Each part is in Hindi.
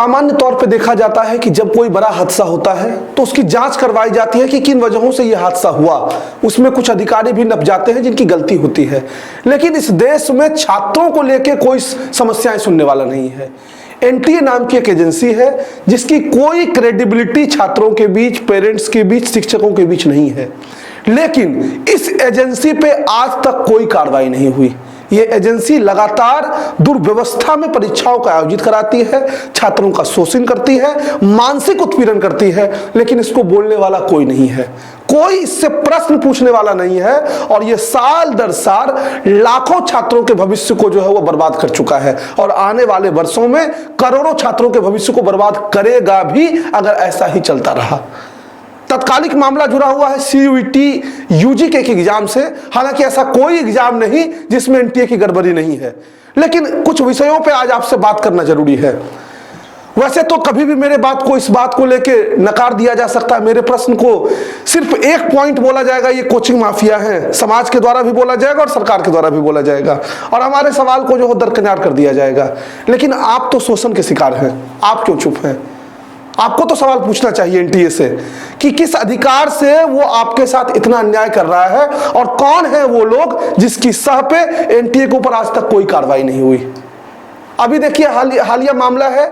सामान्य तौर पे देखा जाता है कि जब कोई बड़ा हादसा होता है तो उसकी जांच करवाई जाती है कि किन वजहों से यह हादसा हुआ। उसमें कुछ अधिकारी भी नप जाते हैं जिनकी गलती होती है, लेकिन इस देश में छात्रों को लेकर कोई समस्याएं सुनने वाला नहीं है। एनटीए नाम की एक एजेंसी है जिसकी कोई क्रेडिबिलिटी छात्रों के बीच, पेरेंट्स के बीच, शिक्षकों के बीच नहीं है, लेकिन इस एजेंसी पे आज तक कोई कार्रवाई नहीं हुई। ये एजेंसी लगातार दुर्व्यवस्था में परीक्षाओं का आयोजित कराती है, छात्रों का शोषण करती है, मानसिक उत्पीड़न करती है, लेकिन इसको बोलने वाला कोई नहीं है, कोई इससे प्रश्न पूछने वाला नहीं है। और ये साल दर साल लाखों छात्रों के भविष्य को जो है वो बर्बाद कर चुका है और आने वाले वर्षों में करोड़ों छात्रों के भविष्य को बर्बाद करेगा भी अगर ऐसा ही चलता रहा। तत्कालिक मामला जुड़ा हुआ है सीयूईटी यूजी के एग्जाम से। हालांकि ऐसा कोई एग्जाम नहीं जिसमें एनटीए की गड़बड़ी नहीं है, लेकिन कुछ विषयों पे आज आपसे बात करना जरूरी है। वैसे तो कभी भी मेरे बात को, इस बात को लेके नकार दिया जा सकता है। मेरे प्रश्न को सिर्फ एक पॉइंट बोला जाएगा, ये कोचिंग माफिया है। समाज के द्वारा भी बोला जाएगा और सरकार के द्वारा भी बोला जाएगा, और हमारे सवाल को जो है दरकिनार कर दिया जाएगा। लेकिन आप तो शोषण के शिकार हैं, आप क्यों चुप हैं? आपको तो सवाल पूछना चाहिए एनटीए से कि किस अधिकार से वो आपके साथ इतना अन्याय कर रहा है, और कौन है वो लोग जिसकी सह पे एनटीए के ऊपर आज तक कोई कार्रवाई नहीं हुई। अभी देखिए हालिया मामला है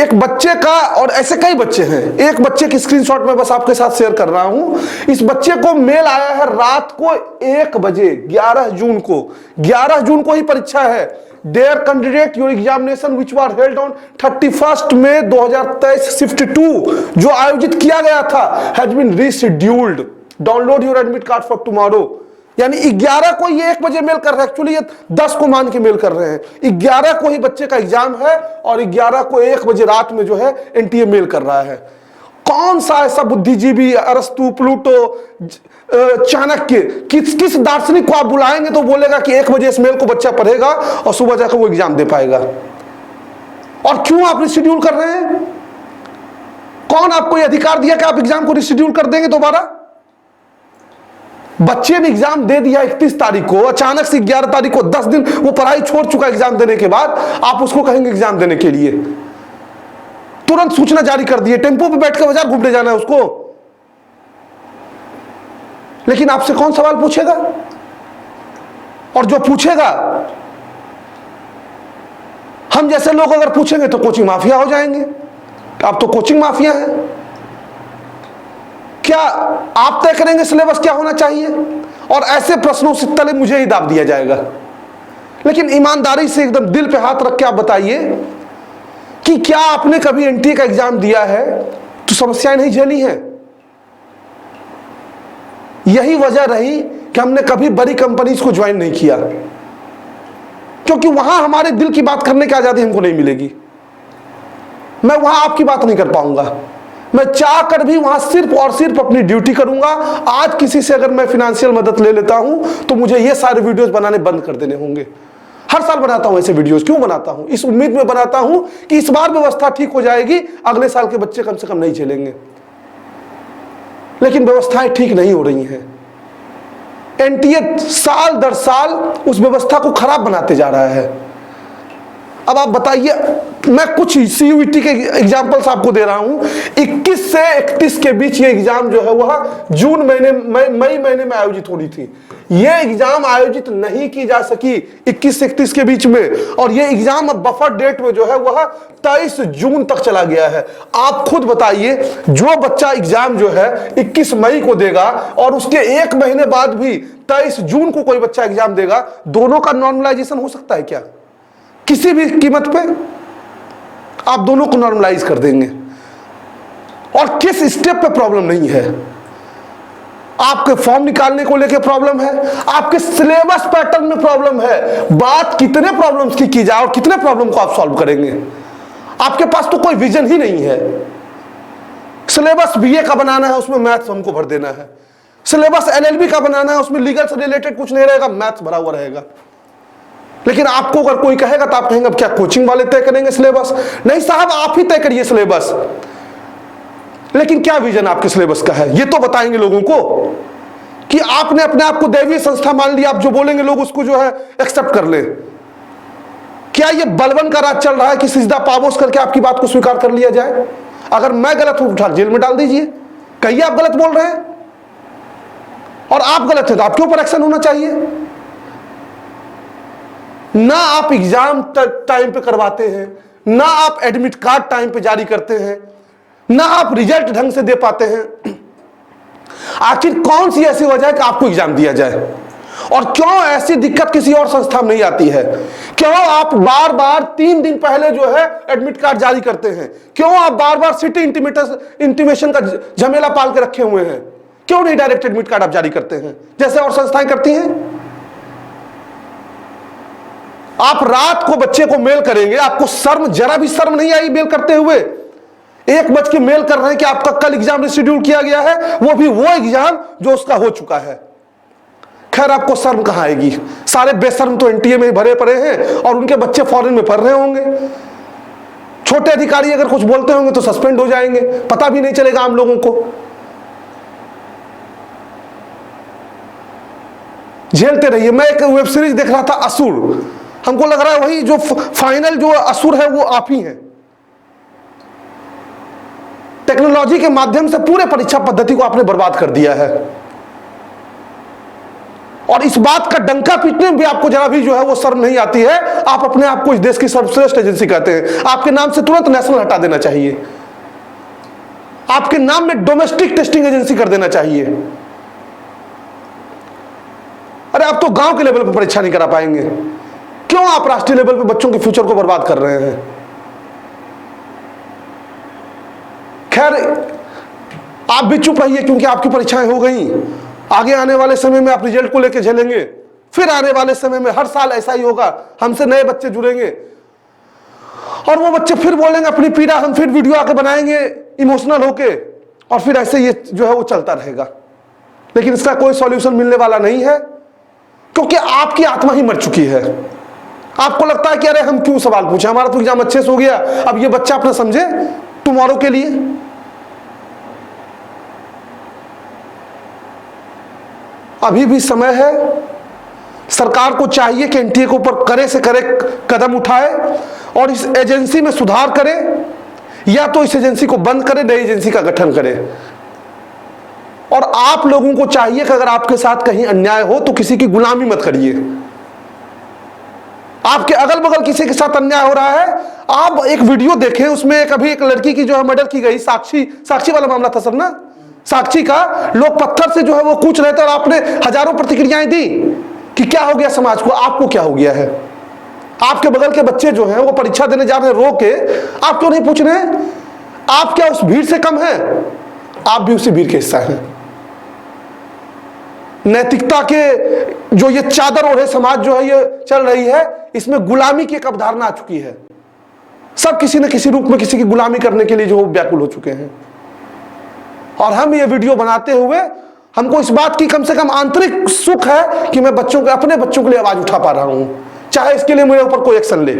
एक बच्चे का, और ऐसे कई बच्चे हैं। एक बच्चे की स्क्रीनशॉट मैं बस आपके साथ शेयर कर रहा हूं। इस बच्चे को मेल आया है रात को 1 बजे, 11 जून को ही परीक्षा है। Dear candidate, your examination which was held on 31st May 2023 shift 2 जो आयोजित किया गया था has been rescheduled. Download your admit card for tomorrow. यानी 11 को ये 1 बजे मेल कर रहे हैं, एक्चुअली ये 10 को मान के मेल कर रहे हैं। 11 को ही बच्चे का एग्जाम है और 11 को 1 बजे रात में जो है एनटीए मेल कर रहा है। कौन सा ऐसा बुद्धिजीवी, अरस्तु, प्लूटो, चाणक्य, किस दार्शनिक को आप बुलाएंगे तो बोलेगा कि 1 बजे इस मेल को बच्चा पढ़ेगा और सुबह जाकर वो एग्जाम दे पाएगा? और क्यों आप रिशेड्यूल कर रहे हैं? कौन आपको ये अधिकार दिया कि आप एग्जाम को रिशेड्यूल कर देंगे दोबारा? बच्चे ने एग्जाम दे दिया 31 तारीख को, अचानक से 11 तारीख को, 10 दिन वो पढ़ाई छोड़ चुका एग्जाम देने के बाद, आप उसको कहेंगे एग्जाम देने के लिए? तुरंत सूचना जारी कर दिए, टेंपो पे बैठ कर बाजार घूमने जाना है उसको। लेकिन आपसे कौन सवाल पूछेगा? और जो पूछेगा, हम जैसे लोग अगर पूछेंगे तो कोचिंग माफिया हो जाएंगे। आप तो कोचिंग माफिया हैं। क्या आप तय करेंगे सिलेबस क्या होना चाहिए? और ऐसे प्रश्नों से तले मुझे ही दाब दिया जाएगा। लेकिन ईमानदारी से एकदम दिल पे हाथ रख के आप बताइए कि क्या आपने कभी एनटीए का एग्जाम दिया है तो समस्याएं नहीं झेली हैं? यही वजह रही कि हमने कभी बड़ी कंपनीज को ज्वाइन नहीं किया, क्योंकि वहां हमारे दिल की बात करने की आजादी हमको नहीं मिलेगी। मैं वहां आपकी बात नहीं कर पाऊंगा। मैं चाह कर भी वहां सिर्फ और सिर्फ अपनी ड्यूटी करूंगा। आज किसी से अगर मैं फाइनेंशियल मदद ले लेता हूं तो मुझे ये सारे वीडियोस बनाने बंद कर देने होंगे। हर साल बनाता हूं ऐसे वीडियोस। क्यों बनाता हूं? इस उम्मीद में बनाता हूं कि इस बार व्यवस्था ठीक हो जाएगी, अगले साल के बच्चे कम से कम नहीं झेलेंगे। लेकिन व्यवस्थाएं ठीक नहीं हो रही हैं। एनटीए साल दर साल उस व्यवस्था को खराब बनाते जा रहा है। अब आप बताइए, मैं कुछ सीयूईटी के एग्जाम्पल्स आपको दे रहा हूं। 21 से 31 के बीच ये एग्जाम जो है वह जून महीने मई महीने में आयोजित होनी थी। ये एग्जाम आयोजित नहीं की जा सकी 21 से 31 के बीच में, और ये एग्जाम अब बफर डेट में जो है वह 23 जून तक चला गया है। आप खुद बताइए, जो बच्चा एग्जाम जो है 21 मई को देगा और उसके 1 महीने बाद भी 23 जून को कोई बच्चा एग्जाम देगा, दोनों का नॉर्मलाइजेशन हो सकता है क्या? किसी भी कीमत पे आप दोनों को नॉर्मलाइज कर देंगे। और किस स्टेप पे प्रॉब्लम नहीं है? आपके फॉर्म निकालने को लेके प्रॉब्लम है, आपके सिलेबस पैटर्न में प्रॉब्लम है। बात कितने प्रॉब्लम्स की जाए और कितने प्रॉब्लम को आप सॉल्व करेंगे? आपके पास तो कोई विजन ही नहीं है। सिलेबस बीए का बनाना है, उसमें मैथ्स हमको भर देना है। सिलेबस एलएलबी का बनाना है, उसमें लीगल से रिलेटेड कुछ नहीं रहेगा, मैथ्स भरा हुआ रहेगा। लेकिन आपको अगर कोई कहेगा तो आप कहेंगे अब क्या कोचिंग वाले तय करेंगे सिलेबस? नहीं साहब, आप ही तय करिए सिलेबस। लेकिन क्या विजन आपके सिलेबस का है ये तो बताएंगे लोगों को, कि आपने अपने आप को दैवीय संस्था मान लिया। आप जो बोलेंगे लोग उसको जो है एक्सेप्ट कर ले। क्या ये बलबन का राज चल रहा है कि सिजदा पाबोस करके आपकी बात को स्वीकार कर लिया जाए? अगर मैं गलत हूं उठा जेल में डाल दीजिए, कहिए आप गलत बोल रहे हैं, और आप गलत हैं तो आपके ऊपर एक्शन होना चाहिए। ना आप एग्जाम टाइम पे करवाते हैं, ना आप एडमिट कार्ड टाइम पे जारी करते हैं, ना आप रिजल्ट ढंग से दे पाते हैं। आखिर कौन सी ऐसी वजह है कि आपको एग्जाम दिया जाए? और क्यों ऐसी दिक्कत किसी और संस्था में नहीं आती है? क्यों आप बार बार 3 दिन पहले जो है एडमिट कार्ड जारी करते हैं? क्यों आप बार बार सिटी इंटीमेशन का झमेला पाल के रखे हुए हैं? क्यों नहीं डायरेक्ट एडमिट कार्ड आप जारी करते हैं जैसे और संस्थाएं करती हैं? आप रात को बच्चे को मेल करेंगे, आपको शर्म, जरा भी शर्म नहीं आई मेल करते हुए? 1 बज के मेल कर रहे हैं कि आपका कल एग्जाम रिशेड्यूल किया गया है, वो भी वो एग्जाम जो उसका हो चुका है। खैर, आपको शर्म कहां आएगी? सारे बेशर्म तो एनटीए में भरे पड़े हैं और उनके बच्चे फॉरेन में पढ़ रहे होंगे। छोटे अधिकारी अगर कुछ बोलते होंगे तो सस्पेंड हो जाएंगे, पता भी नहीं चलेगा आम लोगों को। झेलते रहिए। मैं एक वेब सीरीज देख रहा था, असुर। हमको लग रहा है वही जो फाइनल जो असुर है वो आप ही हैं। टेक्नोलॉजी के माध्यम से पूरे परीक्षा पद्धति को आपने बर्बाद कर दिया है, और इस बात का डंका पीटने में भी आपको जरा भी जो है वो शर्म नहीं आती है। आप अपने आप को इस देश की सर्वश्रेष्ठ एजेंसी कहते हैं। आपके नाम से तुरंत नेशनल हटा देना चाहिए, आपके नाम में डोमेस्टिक टेस्टिंग एजेंसी कर देना चाहिए। अरे आप तो गांव के लेवल पर परीक्षा नहीं करा पाएंगे, क्यों आप राष्ट्रीय लेवल पर बच्चों के फ्यूचर को बर्बाद कर रहे हैं? खैर, आप भी चुप रहिए क्योंकि आपकी परीक्षाएं हो गई। आगे आने वाले समय में आप रिजल्ट को लेकर झेलेंगे, फिर आने वाले समय में हर साल ऐसा ही होगा। हमसे नए बच्चे जुड़ेंगे और वो बच्चे फिर बोलेंगे अपनी पीड़ा, हम फिर वीडियो आके बनाएंगे इमोशनल होके, और फिर ऐसे ये जो है वो चलता रहेगा। लेकिन इसका कोई सॉल्यूशन मिलने वाला नहीं है, क्योंकि आपकी आत्मा ही मर चुकी है। आपको लगता है कि अरे हम क्यों सवाल पूछे, हमारा तो एग्जाम अच्छे से हो गया, अब ये बच्चा अपना समझे टुमारो के लिए। अभी भी समय है। सरकार को चाहिए कि एनटीए के ऊपर करे से करे कदम उठाए और इस एजेंसी में सुधार करे, या तो इस एजेंसी को बंद करे, नई एजेंसी का गठन करे। और आप लोगों को चाहिए कि अगर आपके साथ कहीं अन्याय हो तो किसी की गुलामी मत करिए। आपके अगल बगल किसी के साथ अन्याय हो रहा है, आप एक वीडियो देखें, उसमें अभी एक लड़की की जो है मर्डर की गई, साक्षी वाला मामला था सर ना, साक्षी का लोग पत्थर से जो है वो कूच रहे थे और आपने हजारों प्रतिक्रियाएं दी कि क्या हो गया समाज को, आपको क्या हो गया है? आपके बगल के बच्चे जो हैं वो परीक्षा देने जा रहे हैं रो के, आप क्यों नहीं पूछ रहे? आप क्या उस भीड़ से कम हैं? आप भी उसी भीड़ के हिस्सा हैं। नैतिकता के जो ये चादर ओढ़े समाज जो है ये चल रही है, इसमें गुलामी की एक अवधारणा आ चुकी है। सब किसी न किसी रूप में किसी की गुलामी करने के लिए जो व्याकुल हो चुके हैं। और हम ये वीडियो बनाते हुए हमको इस बात की कम से कम आंतरिक सुख है कि मैं बच्चों के, अपने बच्चों के लिए आवाज उठा पा रहा हूं, चाहे इसके लिए मेरे ऊपर कोई एक्शन ले।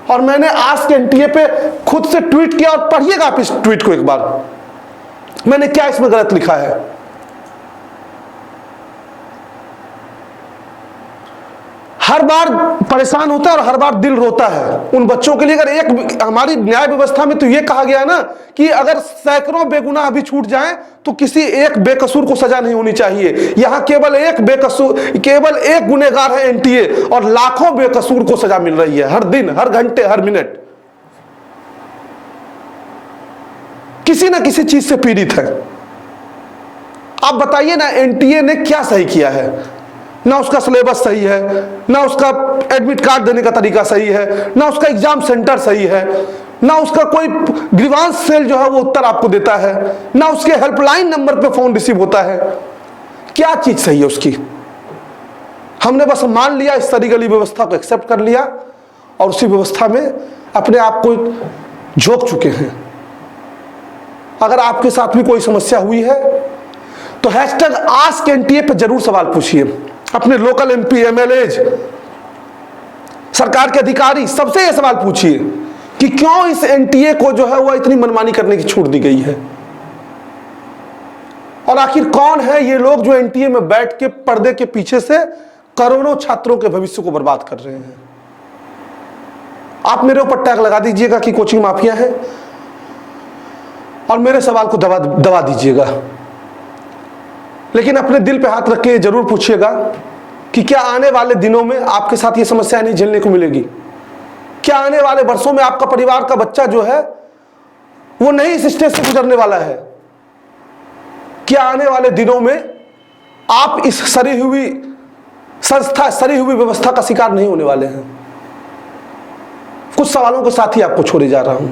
और मैंने आज एनटीए पे खुद से ट्वीट किया, और पढ़िएगा आप इस ट्वीट को एक बार, मैंने क्या इसमें गलत लिखा है। हर बार परेशान होता है और हर बार दिल रोता है उन बच्चों के लिए। अगर एक हमारी न्याय व्यवस्था में तो यह कहा गया ना कि अगर सैकड़ों बेगुनाह भी छूट जाएं तो किसी एक बेकसूर को सजा नहीं होनी चाहिए। यहां केवल एक गुनहगार है एनटीए, और लाखों बेकसूर को सजा मिल रही है हर दिन, हर घंटे, हर मिनट। किसी ना किसी चीज से पीड़ित है। आप बताइए ना, एनटीए ने क्या सही किया है? ना उसका सिलेबस सही है, ना उसका एडमिट कार्ड देने का तरीका सही है, ना उसका एग्जाम सेंटर सही है, ना उसका कोई ग्रीवांस सेल जो है वो उत्तर आपको देता है, ना उसके हेल्पलाइन नंबर पे फोन रिसीव होता है। क्या चीज सही है उसकी? हमने बस मान लिया, इस सारी गली व्यवस्था को एक्सेप्ट कर लिया और उसी व्यवस्था में अपने आप को झोंक चुके हैं। अगर आपके साथ भी कोई समस्या हुई है तो हैशटैग आस्क एनटीए पे जरूर सवाल पूछिए। अपने लोकल एमपी, एमएलएज, सरकार के अधिकारी, सबसे यह सवाल पूछिए कि क्यों इस एनटीए को जो है वह इतनी मनमानी करने की छूट दी गई है। और आखिर कौन है ये लोग जो एनटीए में बैठ के पर्दे के पीछे से करोड़ों छात्रों के भविष्य को बर्बाद कर रहे हैं। आप मेरे ऊपर टैग लगा दीजिएगा कि कोचिंग माफिया है और मेरे सवाल को दबा दीजिएगा, लेकिन अपने दिल पे हाथ रख के जरूर पूछिएगा कि क्या आने वाले दिनों में आपके साथ ये समस्या नहीं झेलने को मिलेगी? क्या आने वाले वर्षों में आपका परिवार का बच्चा जो है वो नहीं इस स्टेज से गुजरने वाला है? क्या आने वाले दिनों में आप इस सड़ी हुई संस्था, सड़ी हुई व्यवस्था का शिकार नहीं होने वाले हैं? कुछ सवालों के साथ ही आपको छोड़े जा रहा हूं।